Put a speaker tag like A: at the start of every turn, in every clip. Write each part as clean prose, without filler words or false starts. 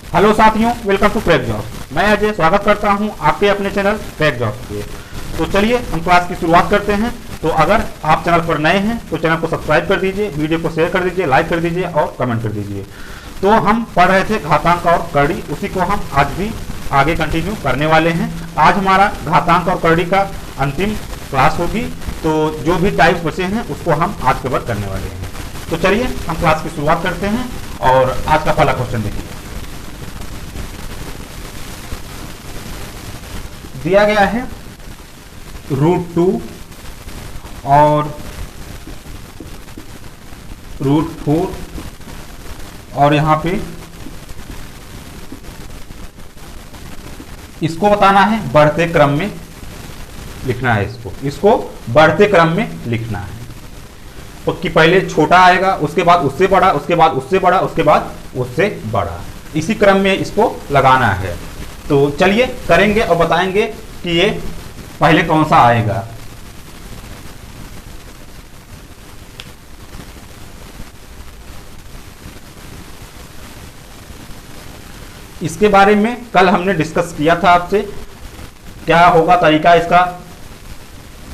A: Hello साथियों, welcome to crack jobs. मैं अजय स्वागत करता हूं आपके अपने चैनल क्रैक जॉब्स के। तो चलिए हम क्लास की शुरुआत करते हैं। तो अगर आप चैनल पर नए हैं तो चैनल को सब्सक्राइब कर दीजिए, वीडियो को शेयर कर दीजिए, लाइक कर दीजिए और कमेंट कर दीजिए। तो हम पढ़ रहे थे घातांक और करड़ी, उसी को हम आज भी आगे कंटिन्यू करने वाले हैं। आज हमारा घातांक और करड़ी का अंतिम क्लास होगी, तो जो भी टाइप्स बचे हैं उसको हम आज कवर करने वाले हैं। तो चलिए हम क्लास की शुरुआत करते हैं और आज का पहला क्वेश्चन देखिए। दिया गया है √2 और √4 और यहां पे इसको बताना है, बढ़ते क्रम में लिखना है। इसको बढ़ते क्रम में लिखना है। तो कि पहले छोटा आएगा, उसके बाद उससे बड़ा, उसके बाद उससे बड़ा, उसके बाद उससे बड़ा, इसी क्रम में इसको लगाना है। तो चलिए करेंगे और बताएंगे कि ये पहले कौन सा आएगा। इसके बारे में कल हमने डिस्कस किया था आपसे, क्या होगा तरीका इसका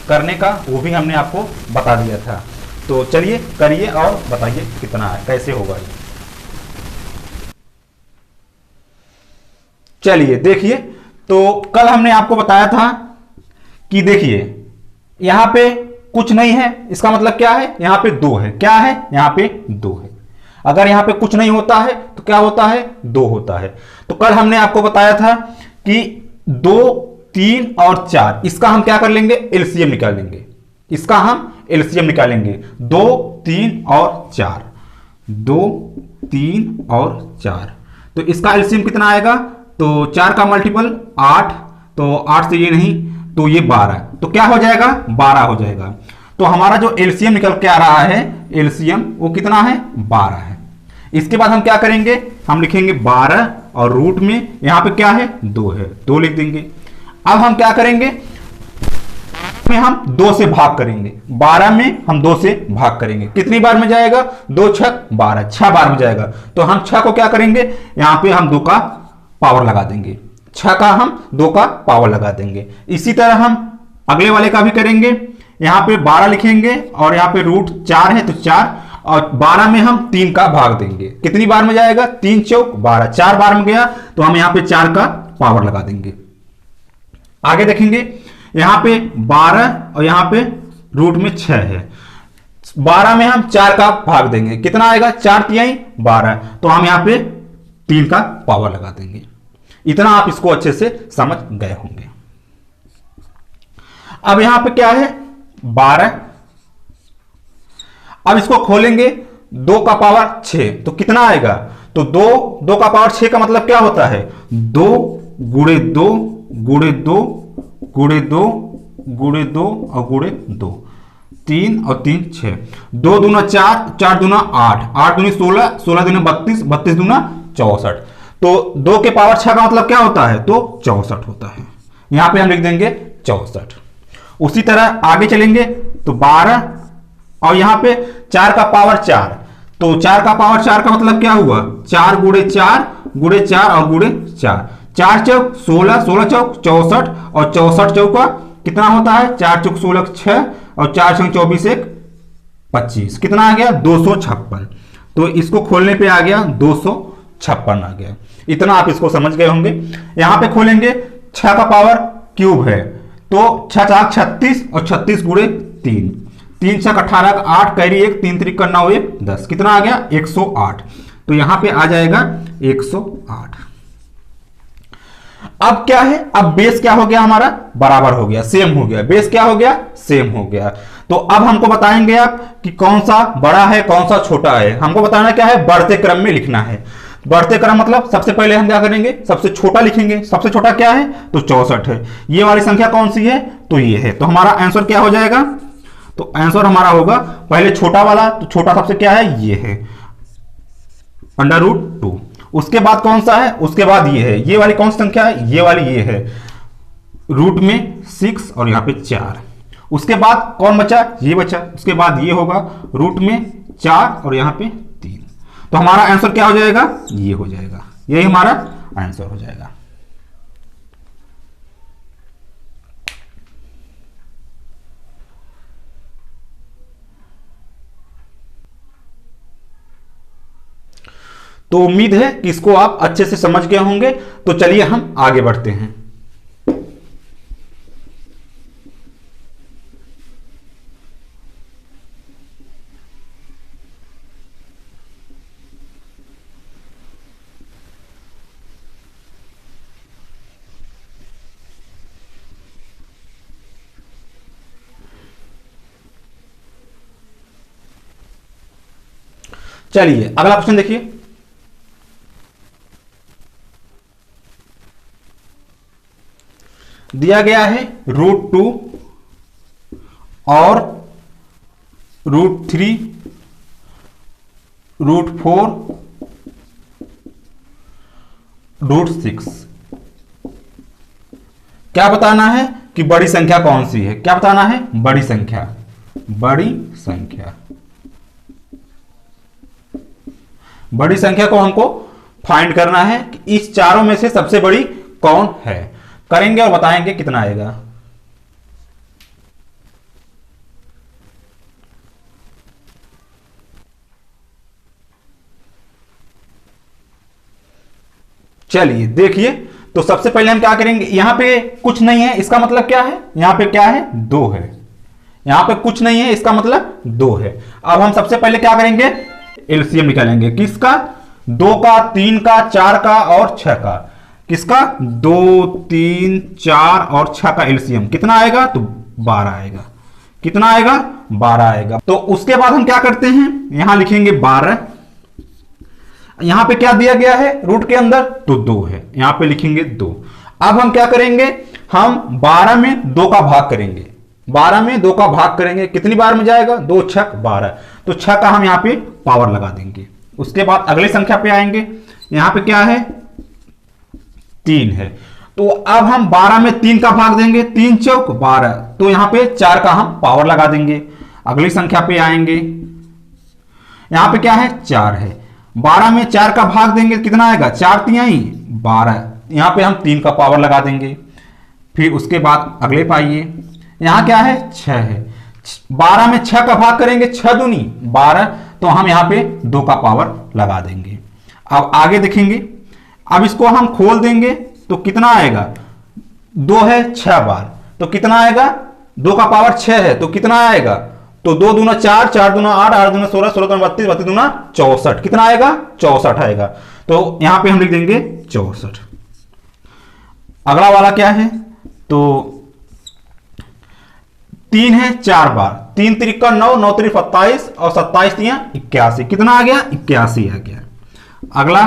A: करने का, वो भी हमने आपको बता दिया था। तो चलिए करिए और बताइए कितना है, कैसे होगा ये। चलिए देखिए, तो कल हमने आपको बताया था कि देखिए यहां पे कुछ नहीं है, इसका मतलब क्या है, यहां पे 2 है। क्या है, यहां पे 2 है। अगर यहां पे कुछ नहीं होता है तो क्या होता है, 2 होता है। तो कल हमने आपको बताया था कि 2, 3 और 4, इसका हम क्या कर लेंगे, एलसीएम निकालेंगे। इसका हम एलसीएम निकालेंगे। 2, 3 और 4, 2, 3 और 4। तो इसका एलसीएम कितना आएगा, तो 4 का मल्टीपल 8, तो 8 से ये नहीं, तो ये 12, तो क्या हो जाएगा, 12 हो जाएगा। तो हमारा जो एलसीएम निकल के आ रहा है, एलसीएम वो कितना है, 12 है। इसके बाद हम क्या करेंगे, हम लिखेंगे 12 और रूट में यहां पे क्या है, 2 है, 2 लिख देंगे। अब हम क्या करेंगे, में हम 2 से भाग करेंगे। 12 में हम 2 से भाग करेंगे, कितनी बार में जाएगा, 2 6 12, 6 बार में जाएगा। तो हम 6 को क्या करेंगे, यहां पे हम 2 का पावर लगा देंगे, 6 का हम 2 का पावर लगा देंगे। इसी तरह हम अगले वाले का भी करेंगे। यहां पे 12 लिखेंगे और यहां पे √4 है तो 4, और 12 में हम 3 का भाग देंगे, कितनी बार में जाएगा, 3 चौक 12, 4 बार में गया, तो हम यहां पे 4 का पावर लगा देंगे। आगे देखेंगे, यहां पे 12 और यहां पे रूट में 6 है। 12 में हम 4 का भाग देंगे, कितना आएगा, 4 तिहाई 12, तो हम यहां पे 3 का पावर लगा देंगे। इतना आप इसको अच्छे से समझ गए होंगे। अब यहां पे क्या है, 12। अब इसको खोलेंगे, 2 का पावर 6, तो कितना आएगा, तो 2 का पावर 6 का मतलब क्या होता है, 2 गुणे 2 गुणे 2 गुणे 2 गुणे 2 और गुणे 2, 3 और 3 6, 2 दूना 4, 4 दूना 8, 8 दूनी 16, 16 दूना 32, 32 दूना 64। तो 2 के पावर 6 का मतलब क्या होता है, तो 64 होता है। यहां पे हम लिख देंगे 64। उसी तरह आगे चलेंगे, तो 12 और यहां पे 4 का पावर 4, तो 4 का पावर 4 का मतलब क्या हुआ, 4 गुणे 4 गुणे 4 और गुणे 4, 4 चौक 16, 16 चौक 64 और 64 चौका कितना होता है, 4 चौक 16 6 और 4 छंग 24 1 25, कितना आ गया, 256। तो इसको खोलने पे आ गया 256 आ गया। इतना आप इसको समझ गए होंगे। यहां पे खोलेंगे, 6 का पावर क्यूब है, तो 6 4 36 और 36 गुणे 3, 3 6 18 8 कैरी 1, 3 3 का 9 1 10, कितना आ गया, 108। तो यहां पे आ जाएगा 108। अब क्या है, अब बेस क्या हो गया, हमारा बराबर हो गया, सेम हो गया। बेस क्या हो गया, सेम हो गया। तो अब हमको बताएंगे आप कि कौन सा बड़ा है कौन सा छोटा है। हमको बताना क्या है, बढ़ते क्रम में लिखना है। बढ़ते क्रम मतलब सबसे पहले हम क्या करेंगे, सबसे छोटा लिखेंगे। सबसे छोटा क्या है, तो 64 है। ये वाली संख्या कौन सी है, तो ये है। तो हमारा आंसर क्या हो जाएगा, तो आंसर हमारा होगा पहले छोटा वाला, तो छोटा सबसे क्या है, ये है √2। उसके बाद कौन सा है, उसके बाद ये है, ये वाली कौन सी संख्या है, ये वाली ये है, रूट में 6 और यहां पे 4। उसके बाद कौन बचा, ये बचा। उसके बाद ये होगा रूट में 4 और यहां पे 3। तो हमारा आंसर क्या हो जाएगा, ये हो जाएगा, यही हमारा आंसर हो जाएगा। तो उम्मीद है कि इसको आप अच्छे से समझ गए होंगे। तो चलिए हम आगे बढ़ते हैं। चलिए अगला क्वेश्चन देखिए। दिया गया है √2 और √3 √4 √6। क्या बताना है कि बड़ी संख्या कौन सी है, क्या बताना है, बड़ी संख्या, बड़ी संख्या। बड़ी संख्या को हमको फाइंड करना है कि इस चारों में से सबसे बड़ी कौन है। करेंगे और बताएंगे कितना आएगा। चलिए देखिए, तो सबसे पहले हम क्या करेंगे, यहां पे कुछ नहीं है, इसका मतलब क्या है, यहां पे क्या है, 2 है। यहां पे कुछ नहीं है, इसका मतलब 2 है। अब हम सबसे पहले क्या करेंगे, एलसीएम निकालेंगे। किसका, 2 का, 3 का, 4 का और 6 का। किसका, 2 3 4 और 6 का एलसीएम कितना आएगा, तो 12 आएगा। कितना आएगा, 12 आएगा। तो उसके बाद हम क्या करते हैं, यहां लिखेंगे 12। यहां पे क्या दिया गया है रूट के अंदर, तो 2 है, यहां पे लिखेंगे 2। अब हम क्या करेंगे, हम 12 में 2 का भाग करेंगे। 12 में 2 का भाग करेंगे, कितनी बार में जाएगा, 2 6 12। तो 6 का हम यहां पे पावर लगा देंगे। उसके बाद अगली संख्या पे आएंगे, यहां पे क्या है, 3 है। तो अब हम 12 में 3 का भाग देंगे, 3 चौक 12। तो यहां पे 4 का हम पावर लगा देंगे। अगली संख्या पे आएंगे, यहां पे क्या है, 4 है। 12 में 4 का भाग देंगे, कितना आएगा, 4 तिहाई 12। यहां पे हम 3 का पावर लगा देंगे। फिर उसके बाद अगले पाइए, यहां क्या है, 6 है। 12 में 6 का भाग करेंगे, 6 दूनी 12। तो हम यहां पे 2 का पावर लगा देंगे। अब आगे देखेंगे, अब इसको हम खोल देंगे तो कितना आएगा, 2 है 6 बार। तो कितना आएगा, 2 का पावर 6 है, तो कितना आएगा, तो 2 दूना 4, 4 दूना 8, 8 दूना 16, 16 दूना 32, 32 दूना 64। कितना आएगा, 64 आएगा। तो यहां पे हम लिख देंगे 64। अगला वाला क्या है, तो 3 है 4 बार। 3 तिरिका 9, 9 तिरिक 27 और 27 तिया 81। कितना आ गया, 81 आ गया। अगला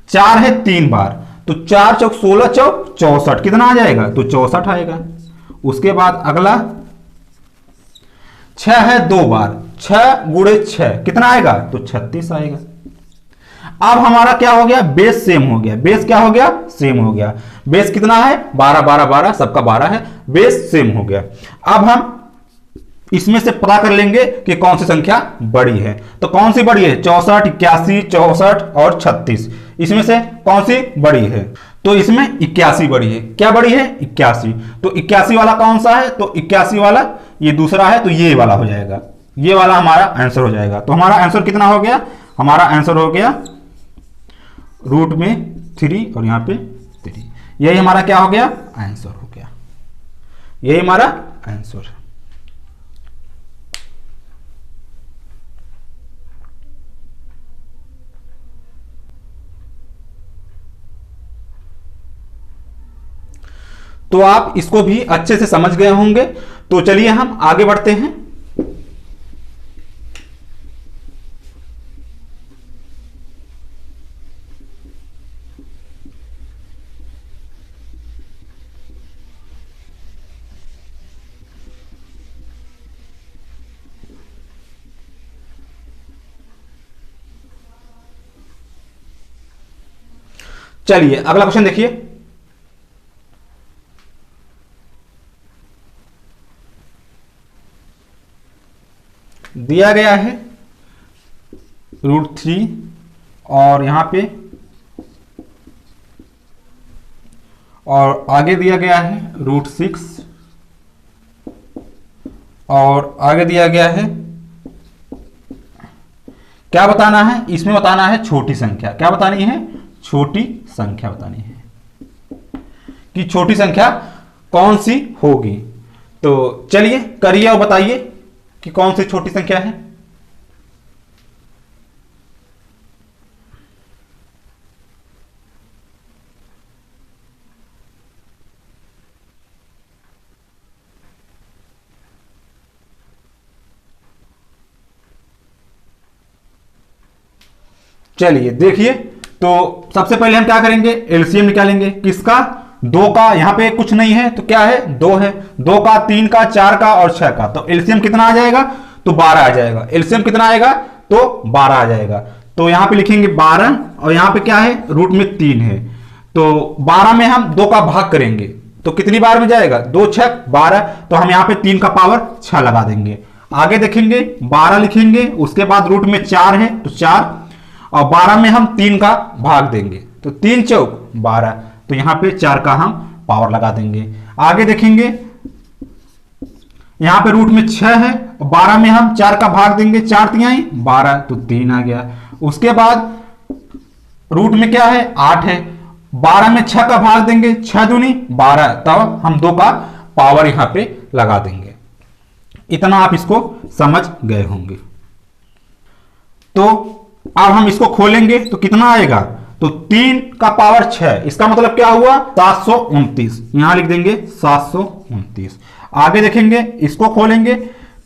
A: 4 है 3 बार। तो 4 चौक 16 चौक 64। कितना आ जाएगा, तो 64 आएगा। उसके बाद अगला 6 है 2 बार। 6 गुणे 6 कितना आएगा, तो 36 आएगा। अब हमारा क्या हो गया, बेस सेम हो गया। बेस क्या हो गया, सेम हो गया। बेस कितना है, 12 12 12, सबका 12 है, बेस सेम हो गया। अब हम इसमें से पता कर लेंगे कि कौन सी संख्या बड़ी है। तो कौन सी बड़ी है, 64 81 64 और 36। इसमें से कौन सी बड़ी है, तो इसमें 81 बड़ी है। क्या बड़ी है, 81। तो 81 वाला कौन सा है, तो 81 वाला ये दूसरा है, तो ये वाला हो जाएगा। ये वाला हमारा आंसर हो जाएगा। तो हमारा आंसर कितना हो गया, हमारा आंसर हो गया रूट में 3 और यहां पे 3। यही हमारा क्या हो गया, आंसर हो गया। यही हमारा आंसर है। तो आप इसको भी अच्छे से समझ गए होंगे। तो चलिए हम आगे बढ़ते हैं। चलिए अगला क्वेश्चन देखिए। दिया गया है √3 और यहाँ पे और आगे दिया गया है √6 और आगे दिया गया है, क्या बताना है इसमें? बताना है छोटी संख्या। क्या बतानी है? छोटी संख्या बतानी है कि छोटी संख्या कौन सी होगी। तो चलिए करिए और बताइए कि कौन सी छोटी संख्या है। चलिए देखिए, तो सबसे पहले हम क्या करेंगे? एलसीएम निकालेंगे। किसका? 2 का। यहां पे कुछ नहीं है तो क्या है? 2 है। 2 का, 3 का, 4 का और 6 का। तो एलसीएम कितना आ जाएगा? तो 12 आ जाएगा। एलसीएम कितना आएगा? तो 12 आ जाएगा। तो यहां पे लिखेंगे 12 और यहां पे क्या है? रूट में 3 है। तो 12 में हम 2 का भाग करेंगे तो कितनी बार में जाएगा? 2 6 12। तो हम यहां पे 3 का पावर 6 लगा देंगे। आगे देखेंगे 12 लिखेंगे, उसके बाद रूट में 4 है तो 4 और 12 में हम 3 का भाग देंगे तो 3 चौक 12। तो यहां पे 4 का हम पावर लगा देंगे। आगे देखेंगे यहां पे रूट में 6 है और 12 में हम 4 का भाग देंगे, 4 तिहाई 12 तो 3 आ गया। उसके बाद रूट में क्या है? 8 है। 12 में 6 का भाग देंगे, 6 दूनी 12, तब हम 2 का पावर यहां पे लगा देंगे। इतना आप इसको समझ गए होंगे। तो अब हम इसको खोलेंगे तो कितना आएगा? तो 3 का पावर 6, इसका मतलब क्या हुआ? 729। यहां लिख देंगे 729। आगे देखेंगे, इसको खोलेंगे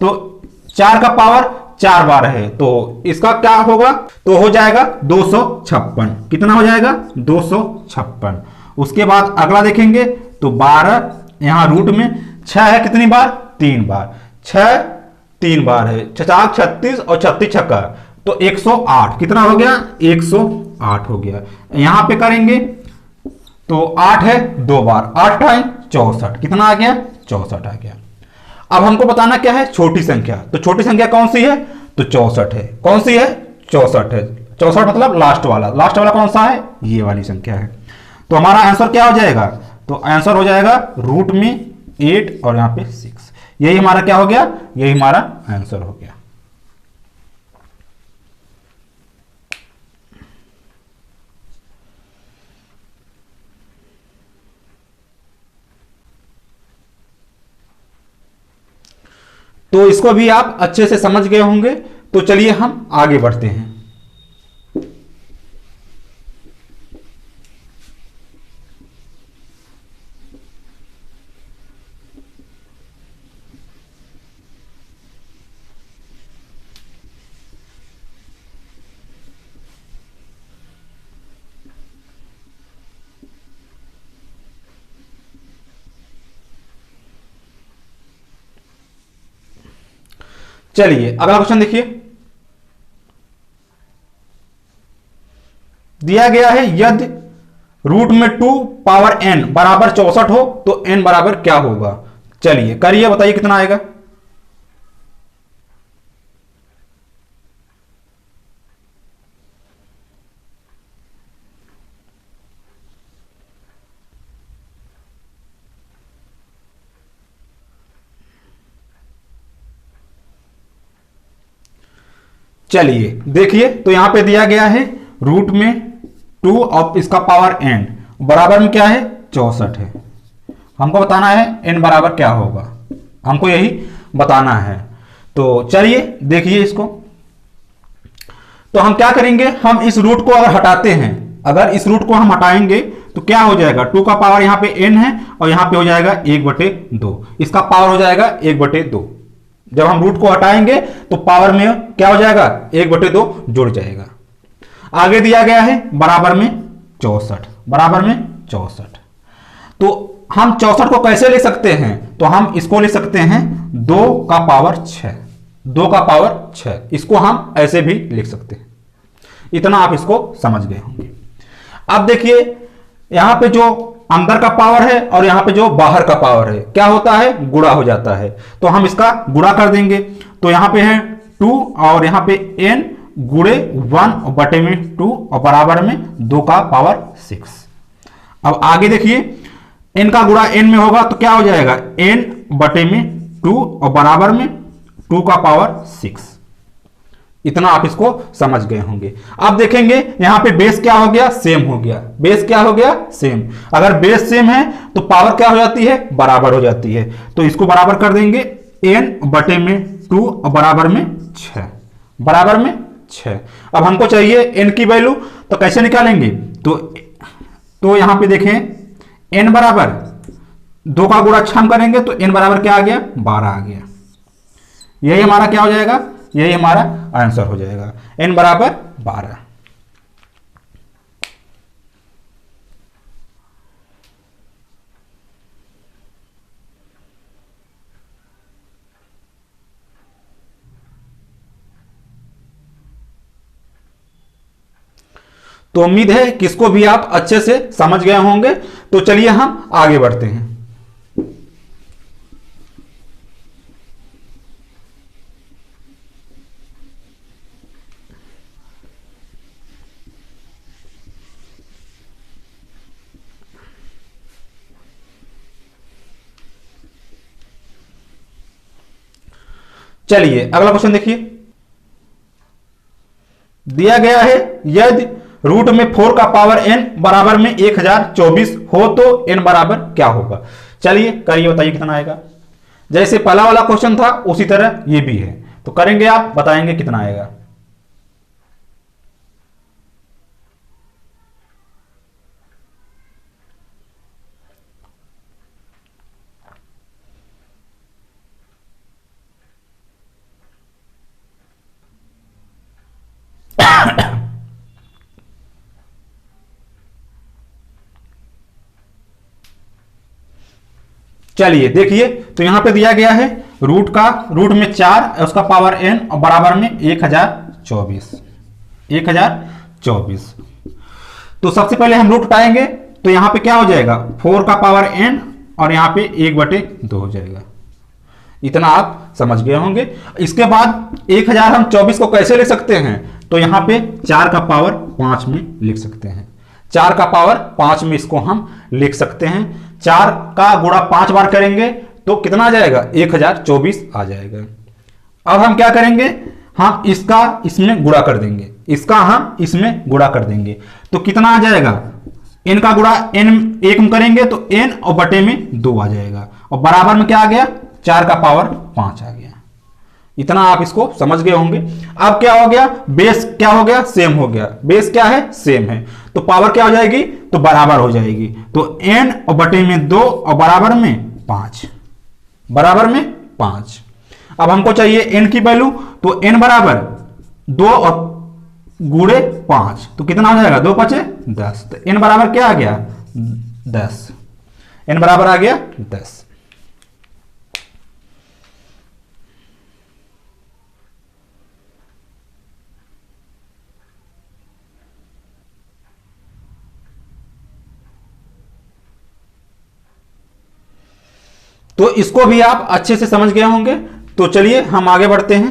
A: तो 4 का पावर 4 बार है तो इसका क्या होगा? तो हो जाएगा 256। कितना हो जाएगा? 256। उसके बाद अगला देखेंगे तो 12, यहां रूट में 6 है, कितनी बार? 3 बार। 6 3 बार है, 6 36 और 36 छक्का तो 108। कितना हो गया? 108 हो गया। यहां पे करेंगे तो 8 है 2 बार, 8 टाइम 64। कितना आ गया? 64 आ गया। अब हमको बताना क्या है? छोटी संख्या। तो छोटी संख्या कौन सी है? तो 64 है। कौन सी है? 64 है। 64 मतलब लास्ट वाला। लास्ट वाला कौन सा है? ये वाली संख्या है। तो हमारा आंसर क्या हो जाएगा? तो आंसर हो जाएगा रूट में 8 और यहां पे 6। यही हमारा क्या हो गया? यही हमारा आंसर हो गया। तो इसको भी आप अच्छे से समझ गए होंगे। तो चलिए हम आगे बढ़ते हैं। चलिए अगला क्वेश्चन देखिए। दिया गया है यदि रूट में 2 पावर n बराबर 64 हो तो n बराबर क्या होगा? चलिए करिए, बताइए कितना आएगा? चलिए देखिए, तो यहां पे दिया गया है रूट में 2 और इसका पावर n बराबर में क्या है? 64 है। हमको बताना है n बराबर क्या होगा, हमको यही बताना है। तो चलिए देखिए इसको। तो हम क्या करेंगे? हम इस रूट को अगर हटाते हैं, अगर इस रूट को हम हटाएंगे तो क्या हो जाएगा? 2 का पावर यहां पे n है और यहां पे हो जाएगा 1/2। इसका पावर हो जाएगा 1/2। जब हम रूट को हटाएंगे तो पावर में क्या हो जाएगा? 1/2 जुड़ जाएगा। आगे दिया गया है बराबर में 64, बराबर में 64। तो हम 64 को कैसे ले सकते हैं? तो हम इसको ले सकते हैं 2 का पावर 6, 2 का पावर 6। इसको हम ऐसे भी लिख सकते हैं। इतना आप इसको समझ गए होंगे। अब देखिए यहां पे जो अंदर का पावर है और यहां पे जो बाहर का पावर है क्या होता है? गुणा हो जाता है। तो हम इसका गुणा कर देंगे। तो यहां पे है 2 और यहां पे n गुणे 1 और बटे में 2 और बराबर में 2 का पावर 6। अब आगे देखिए, n का गुणा n में होगा तो क्या हो जाएगा, n बटे में 2 और बराबर में 2 का पावर 6। इतना आप इसको समझ गए होंगे। अब देखेंगे यहां पे बेस क्या हो गया, सेम हो गया। बेस क्या हो गया, सेम। अगर बेस सेम है तो पावर क्या हो जाती है, बराबर हो जाती है। तो इसको बराबर कर देंगे, n बटे में 2 और बराबर में 6, बराबर में 6। अब हमको चाहिए n की वैल्यू, तो कैसे निकालेंगे, तो यहां पे देखें n बराबर 2 का गुणा 6 करेंगे तो n बराबर क्या आ गया, 12 आ गया। यही हमारा क्या हो जाएगा, यही हमारा आंसर हो जाएगा, n बराबर 12। तो उम्मीद है कि इसको भी आप अच्छे से समझ गए होंगे। तो चलिए हम आगे बढ़ते हैं। चलिए अगला क्वेश्चन देखिए, दिया गया है यदि रूट में 4 का पावर n बराबर में 1024 हो तो n बराबर क्या होगा। चलिए करिए, बताइए कितना आएगा। जैसे पहला वाला क्वेश्चन था उसी तरह ये भी है, तो करेंगे, आप बताएंगे कितना आएगा। चलिए देखिए, तो यहां पे दिया गया है रूट में 4 उसका पावर n और बराबर में 1024। तो सबसे पहले हम रूट उठाएंगे, तो यहां पे क्या हो जाएगा, 4 का पावर n और यहां पे 1/2 हो जाएगा। इतना आप समझ गए होंगे। इसके बाद 1000 हम 24 को कैसे ले सकते हैं, तो यहां पे 4 का पावर 5 में लिख सकते हैं। 4 का पावर 5 में इसको हम लिख सकते हैं। 4 का गुणा 5 बार करेंगे तो कितना आ जाएगा, 1024 आ जाएगा। अब हम क्या करेंगे, हम इसका इसमें गुणा कर देंगे, इसका हम इसमें गुणा कर देंगे, तो कितना आ जाएगा, n का गुणा n 1 में करेंगे तो n और बटे में 2 आ जाएगा, और बराबर में क्या आ गया, 4 का पावर 5 आ गया। इतना आप इसको समझ गए होंगे। अब क्या हो गया, बेस क्या हो गया, सेम हो गया। बेस क्या है, सेम है, तो पावर क्या हो जाएगी, तो बराबर हो जाएगी। तो n और बटे में 2 और बराबर में 5, बराबर में 5। अब हमको चाहिए n की वैल्यू, तो n बराबर 2 और गुणे 5, तो कितना हो जाएगा, 2 5 10। तो n बराबर क्या आ गया, 10। n बराबर आ गया 10। तो इसको भी आप अच्छे से समझ गए होंगे। तो चलिए हम आगे बढ़ते हैं।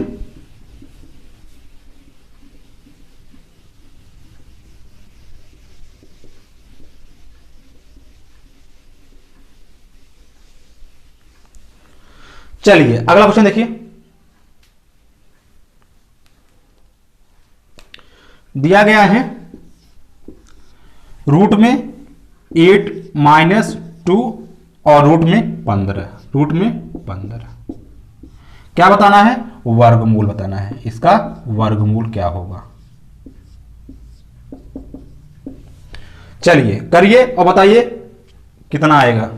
A: चलिए अगला क्वेश्चन देखिए, दिया गया है रूट में 8 - 2 और रूट में 15, रूट में 15 क्या बताना है, वर्गमूल बताना है। इसका वर्गमूल क्या होगा, चलिए करिए और बताइए कितना आएगा।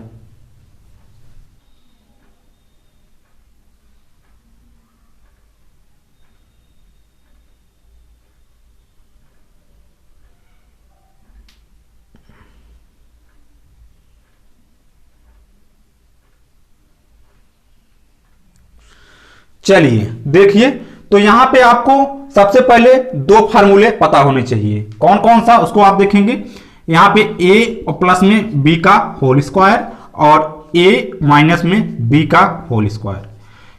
A: चलिए देखिए, तो यहां पे आपको सबसे पहले 2 फार्मूले पता होने चाहिए। कौन कौन सा, उसको आप देखेंगे। यहां पे a और प्लस में b का होल स्क्वायर और a माइनस में b का होल स्क्वायर,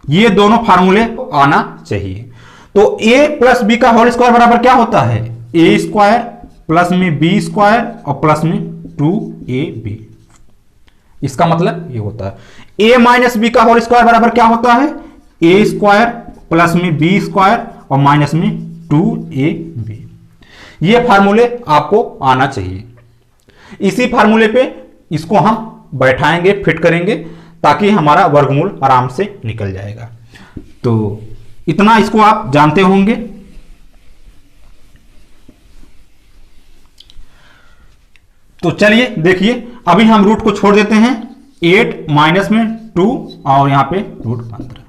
A: ये दोनों फार्मूले आना चाहिए। तो ए प्लस बी का होल स्क्वायर बराबर क्या होता है? ए स्क्वायर प्लस में बी स्क्वायर और प्लस में 2ab। इसका मतलब ये होता है ए माइनस बी का होल स्क्वायर बराबर क्या होता है? ए स्क्वायर प्लस में बी स्क्वायर और माइनस में 2ab। ये फार्मूले आपको आना चाहिए। इसी फार्मूले पे इसको हम बैठाएंगे, फिट करेंगे, ताकि हमारा वर्गमूल आराम से निकल जाएगा। तो इतना इसको आप जानते होंगे। तो चलिए देखिए, अभी हम रूट को छोड़ देते हैं। 8 माइनस में 2 और यहां पे रूट 15।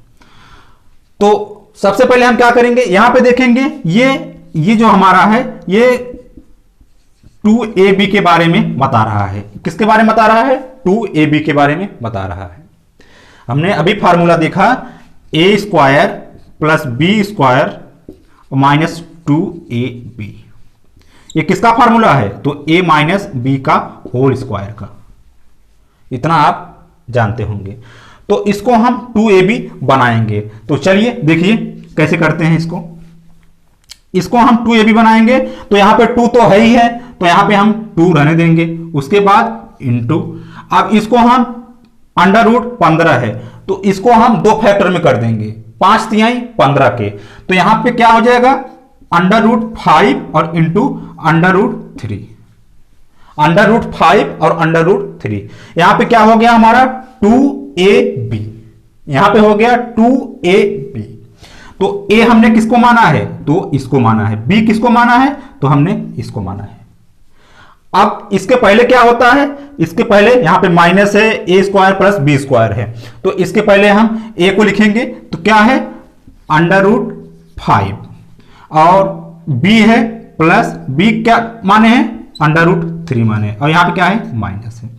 A: तो सबसे पहले हम क्या करेंगे, यहां पे देखेंगे ये जो हमारा है ये 2ab के बारे में बता रहा है। किसके बारे में बता रहा है? 2ab के बारे में बता रहा है। हमने अभी फार्मूला देखा A square plus B square minus 2ab। ये किसका फार्मूला है? तो a माइनस बी का होल स्क्वायर का। इतना आप जानते होंगे। तो इसको हम 2ab बनाएंगे। तो चलिए देखिए कैसे करते हैं इसको हम 2ab बनाएंगे। तो यहां पे 2 तो है ही है, तो यहां पे हम 2 रहने देंगे। उसके बाद इनटू, अब इसको हम अंडर रूट 15 है तो इसको हम 2 फैक्टर में कर देंगे, 5 तिहाई 15 के। तो यहां पे क्या हो जाएगा? अंडर रूट 5 और into under root 3। Under root 5 और अंडर रूट 3। यहां पे क्या हो गया हमारा? 2ab। यहां पे हो गया 2ab। तो a हमने किसको माना है? तो इसको माना है। b किसको माना है? तो हमने इसको माना है। अब इसके पहले क्या होता है? इसके पहले यहां पे माइनस है, ए स्क्वायर प्लस बी स्क्वायर है। तो इसके पहले हम a को लिखेंगे तो क्या है? अंडर रूट 5 और b है प्लस b क्या माने हैं? अंडर रूट 3 माने, और यहां पे क्या है? माइनस है।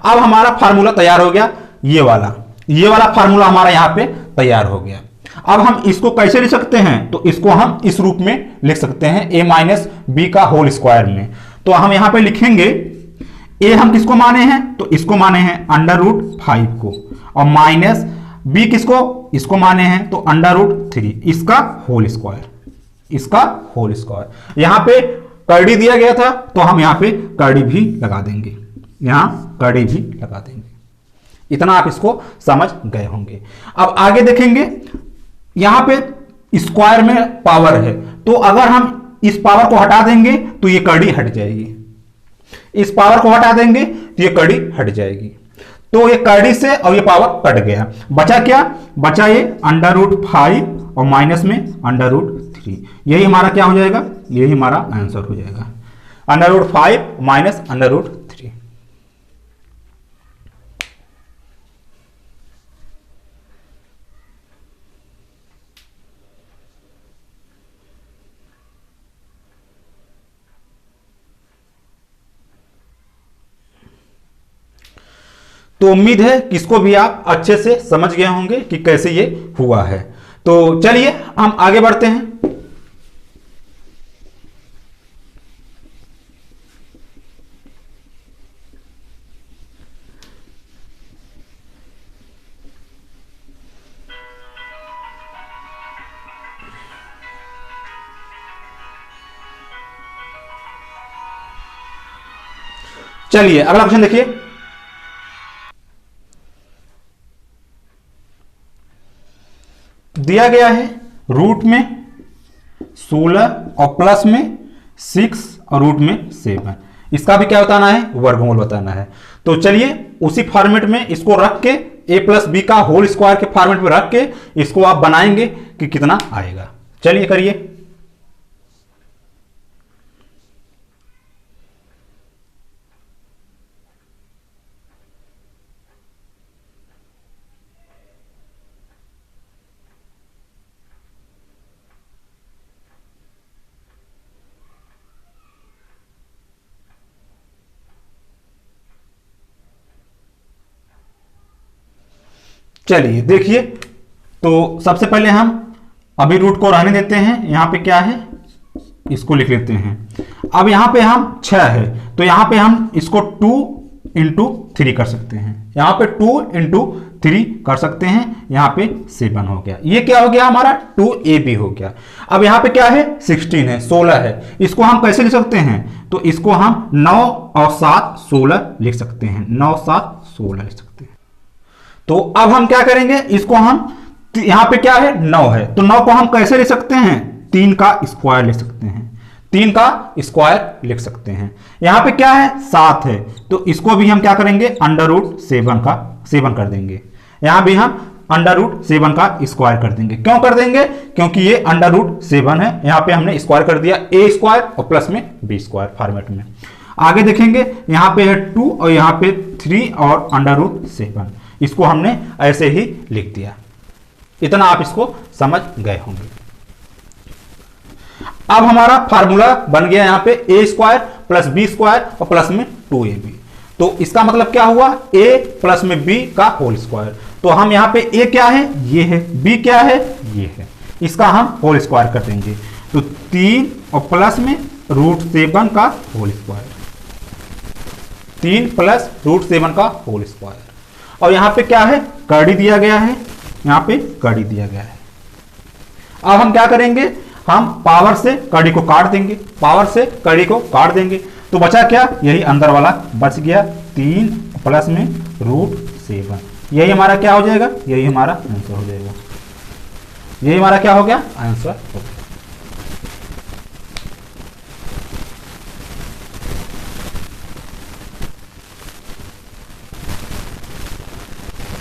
A: अब हमारा फार्मूला तैयार हो गया, ये वाला फार्मूला हमारा यहां पे तैयार हो गया। अब हम इसको कैसे लिख सकते हैं? तो इसको हम इस रूप में लिख सकते हैं, a माइनस बी का होल स्क्वायर में। तो हम यहां पे लिखेंगे a हम किसको माने हैं? तो इसको माने हैं अंडर रूट 5 को, और माइनस b किसको? इसको माने हैं तो अंडर रूट 3, इसका होल स्क्वायर। यहां पे कर्डी दिया गया था तो हम यहां पे कर्डी भी लगा देंगे, इतना आप इसको समझ गए होंगे। अब आगे देखेंगे, यहां पे स्क्वायर में पावर है, तो अगर हम इस पावर को हटा देंगे तो ये कड़ी हट जाएगी। इस पावर को हटा देंगे तो ये कड़ी हट जाएगी। तो ये कड़ी से और ये पावर कट गया, बचा क्या? बचा ये अंडर रूट 5 और माइनस में अंडर रूट 3। यही हमारा क्या हो जाएगा? यही हमारा आंसर हो जाएगा, under root 5 minus under root 3। तो उम्मीद है कि इसको भी आप अच्छे से समझ गए होंगे कि कैसे ये हुआ है। तो चलिए हम आगे बढ़ते हैं। चलिए अगला क्वेश्चन देखिए। दिया गया है रूट में 16 और प्लस में 6 और रूट में 7। इसका भी क्या बताना है? वर्गमूल बताना है। तो चलिए उसी फॉर्मेट में इसको रख के a प्लस बी का होल स्क्वायर के फॉर्मेट में रख के इसको आप बनाएंगे कि कितना आएगा। चलिए करिए। चलिए देखिए, तो सबसे पहले हम अभी रूट को रहने देते हैं। यहां पे क्या है? इसको लिख लेते हैं। अब यहां पे हम 6 है तो यहां पे हम इसको 2 इंटू 3 कर सकते हैं। यहां पे 2 इंटू 3 कर सकते हैं, यहाँ पे 7 हो गया। ये क्या हो गया हमारा 2ab हो गया। अब यहाँ पे क्या है 16 है, 16 है, इसको हम कैसे लिख सकते हैं? तो इसको हम 9 और 7 16 लिख सकते हैं, 9 7 16 लिख सकते हैं। तो अब हम क्या करेंगे, इसको हम यहाँ पे क्या है 9 है, तो 9 को हम कैसे लिख सकते हैं? 3 का स्क्वायर लिख सकते हैं, 3 का स्क्वायर लिख सकते हैं। यहाँ पे क्या है 7 है, तो इसको भी हम क्या करेंगे √7 का 7 कर देंगे। यहाँ भी हम √7 का स्क्वायर कर देंगे। क्यों कर देंगे? क्योंकि ये √7 है, यहाँ पे हमने स्क्वायर कर दिया a स्क्वायर और प्लस में b स्क्वायर फॉर्मेट में। आगे देखेंगे यहाँ पे है 2 और यहाँ पे 3 और √7, इसको हमने ऐसे ही लिख दिया। इतना आप इसको समझ गए होंगे। अब हमारा फार्मूला बन गया यहाँ पे a square plus b square और प्लस में 2ab। तो इसका मतलब क्या हुआ a प्लस में b का होल स्क्वायर। तो हम यहाँ पे a क्या है ये है, b क्या है ये है, इसका हम होल स्क्वायर कर देंगे। तो 3 और प्लस में √7 का होल स्क्वायर, 3 प्लस √7 का होल स्क्वायर। और यहाँ पे क्या है कड़ी दिया गया है, यहाँ पे कड़ी दिया गया है। अब हम क्या करेंगे, हम पावर से कड़ी को काट देंगे, पावर से कड़ी को काट देंगे। तो बचा क्या, यही अंदर वाला बच गया, 3 प्लस में √7। यही हमारा क्या हो जाएगा, यही हमारा आंसर हो जाएगा। यही हमारा क्या हो गया आंसर हो गया।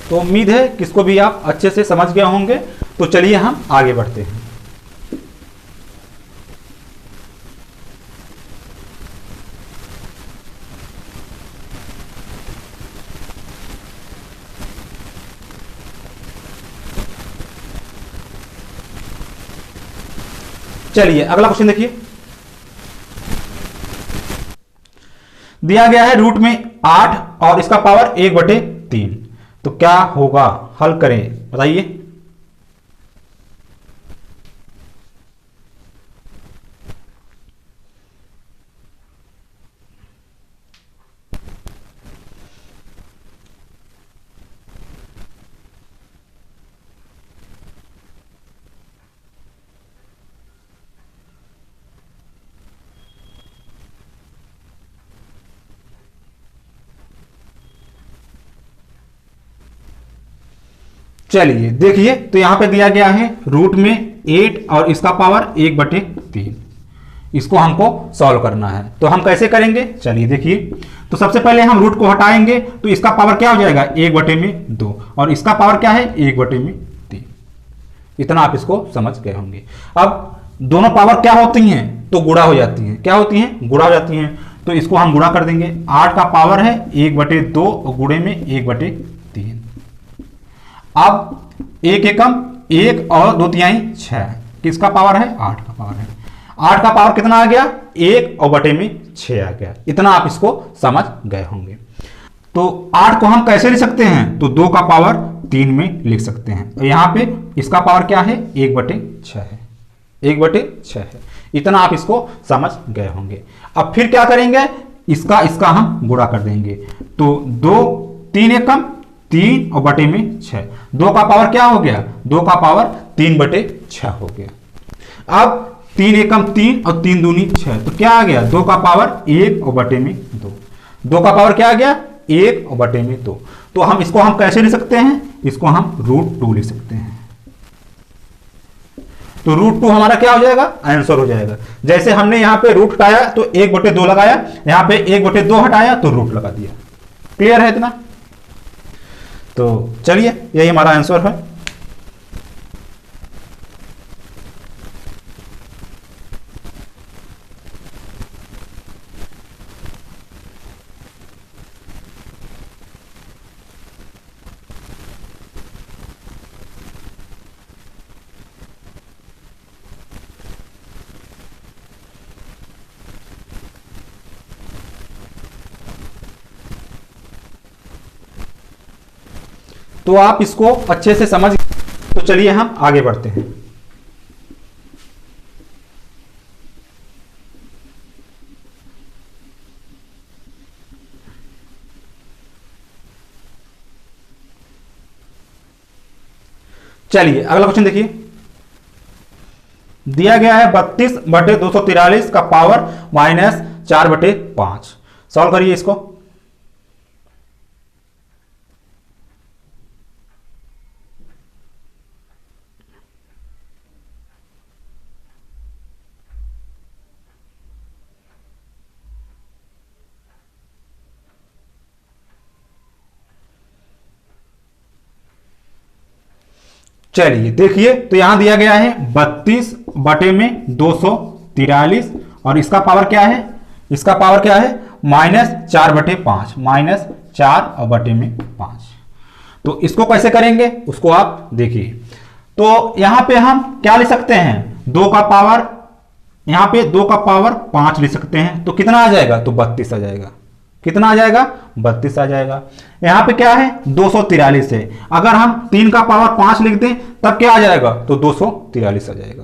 A: तो उम्मीद है किसको भी आप अच्छे से समझ गए होंगे। तो चलिए हम आगे बढ़ते हैं। चलिए अगला क्वेश्चन देखिए, दिया गया है रूट में 8 और इसका पावर 1/3। तो क्या होगा, हल करें बताइए। चलिए देखिए, तो यहां पे दिया गया है रूट में 8 और इसका पावर 1/3। इसको हमको सॉल्व करना है। तो हम कैसे करेंगे, चलिए देखिए। तो सबसे पहले हम रूट को हटाएंगे, तो इसका पावर क्या हो जाएगा 1/2 और इसका पावर क्या है 1/3। इतना आप इसको समझ गए होंगे। अब दोनों पावर क्या होती हैं, तो गुणा हो जाती हैं। क्या होती हैं, गुणा हो जाती हैं। तो इसको हम गुणा कर देंगे। 8 का पावर है 1/2 और गुणे में 1/3। अब 1 एकम 1 और 2 तिहाई 6, किसका पावर है 8 का पावर है। 8 का पावर कितना आ गया 1 और बटे में 6 आ गया। इतना आप इसको समझ गए होंगे। तो 8 को हम कैसे लिख सकते हैं, तो 2 का पावर 3 में लिख सकते हैं। तो यहां पे इसका पावर क्या है 1/6 है, 1/6 है। इतना आप इसको समझ गए होंगे। अब फिर क्या करेंगे, इसका हम गुणा कर देंगे। तो 2 3 एकम 3 और बटे में 6, 2 का पावर क्या हो गया, 2 का पावर 3/6 हो गया। अब 3 एकम 3 और 3 दूनी 6, तो क्या आ गया 2 का पावर 1 और बटे में 2। 2 का पावर क्या आ गया 1 और बटे में 2। तो हम इसको हम कैसे लिख सकते हैं, इसको हम √2 लिख सकते हैं। तो √2 हमारा क्या हो जाएगा, आंसर हो जाएगा। जैसे हमने यहां पे रूट हटाया तो 1/2 लगाया, यहां पे 1/2 हटाया तो रूट लगा दिया। क्लियर है इतना। तो चलिए यही हमारा आंसर है। तो आप इसको अच्छे से समझ, तो चलिए हम आगे बढ़ते हैं। चलिए अगला क्वेश्चन देखिए, दिया गया है 32/243 का पावर -4/5। सॉल्व करिए इसको। चलिए देखिए, तो यहां दिया गया है 32/243 और इसका पावर क्या है, इसका पावर क्या है -4/5, -4/5। तो इसको कैसे करेंगे उसको आप देखिए। तो यहां पे हम क्या ले सकते हैं, 2 का पावर, यहां पे 2 का पावर 5 ले सकते हैं। तो कितना आ जाएगा, तो 32 आ जाएगा। कितना आ जाएगा, 32 आ जाएगा। यहां पे क्या है 243 है, अगर हम 3 का पावर 5 लिख दें तब क्या आ जाएगा, तो 243 आ जाएगा।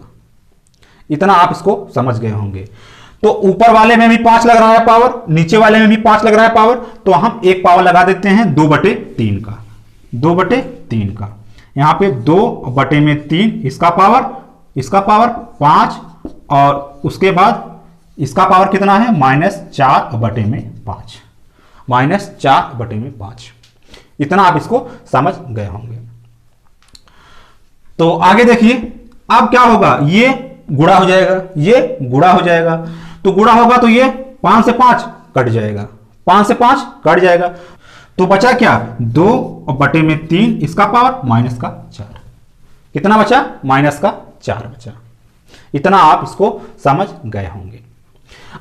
A: इतना आप इसको समझ गए होंगे। तो ऊपर वाले में भी 5 लग रहा है पावर, नीचे वाले में भी 5 लग रहा है पावर, तो हम एक पावर लगा देते हैं 2/3 का, 2/3 का। यहां पे 2/3 इसका पावर 5 और उसके बाद इसका पावर कितना है -4/5, -4/5। इतना आप इसको समझ गए होंगे। तो आगे देखिए, अब क्या होगा, ये गुणा हो जाएगा, ये गुणा हो जाएगा। तो गुणा होगा तो ये 5 से 5 कट जाएगा, 5 से 5 कट जाएगा। तो बचा क्या, 2/3 इसका पावर -4। कितना बचा, -4 बचा। इतना आप इसको समझ गए होंगे।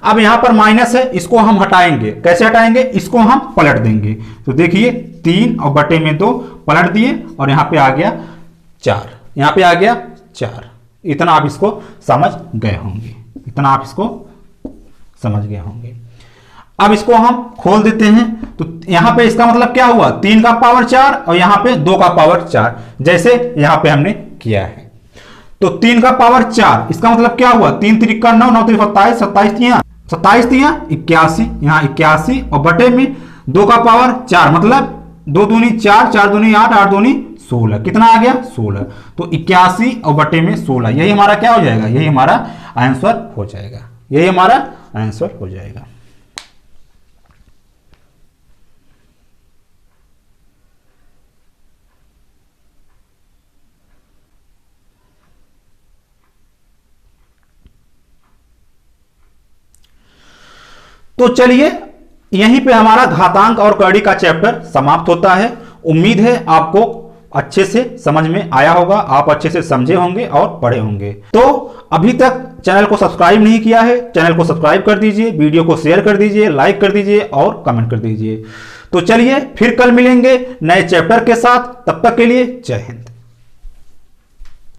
A: अब यहां पर माइनस है, इसको हम हटाएंगे। कैसे हटाएंगे, इसको हम पलट देंगे। तो देखिए 3/2 पलट दिए और यहां पे आ गया 4, यहां पे आ गया 4। इतना आप इसको समझ गए होंगे, इतना आप इसको समझ गए होंगे। अब इसको हम खोल देते हैं। तो यहां पे इसका मतलब क्या हुआ, 3 का पावर 4 और यहां पे 2 का पावर 4, जैसे यहां पे हमने किया है। तो 3 का पावर 4, इसका मतलब क्या हुआ, 3 त्रिका 9, 9 त्रिका 27, 27 तिया 81, यहां 81 और बटे में 2 का पावर 4, मतलब 2 दूनी 4, 4 दूनी 8, 8 दूनी 16। कितना आ गया, 16। तो 81 और बटे में 16, यही हमारा क्या हो जाएगा, यही हमारा आंसर हो जाएगा, यही हमारा आंसर हो जाएगा। तो चलिए यहीं पे हमारा घातांक और कड़ी का चैप्टर समाप्त होता है। उम्मीद है आपको अच्छे से समझ में आया होगा, आप अच्छे से समझे होंगे और पढ़े होंगे। तो अभी तक चैनल को सब्सक्राइब नहीं किया है, चैनल को सब्सक्राइब कर दीजिए, वीडियो को शेयर कर दीजिए, लाइक कर दीजिए और कमेंट कर दीजिए। तो चलिए फिर कल मिलेंगे नए चैप्टर के साथ, तब तक के लिए जय हिंद।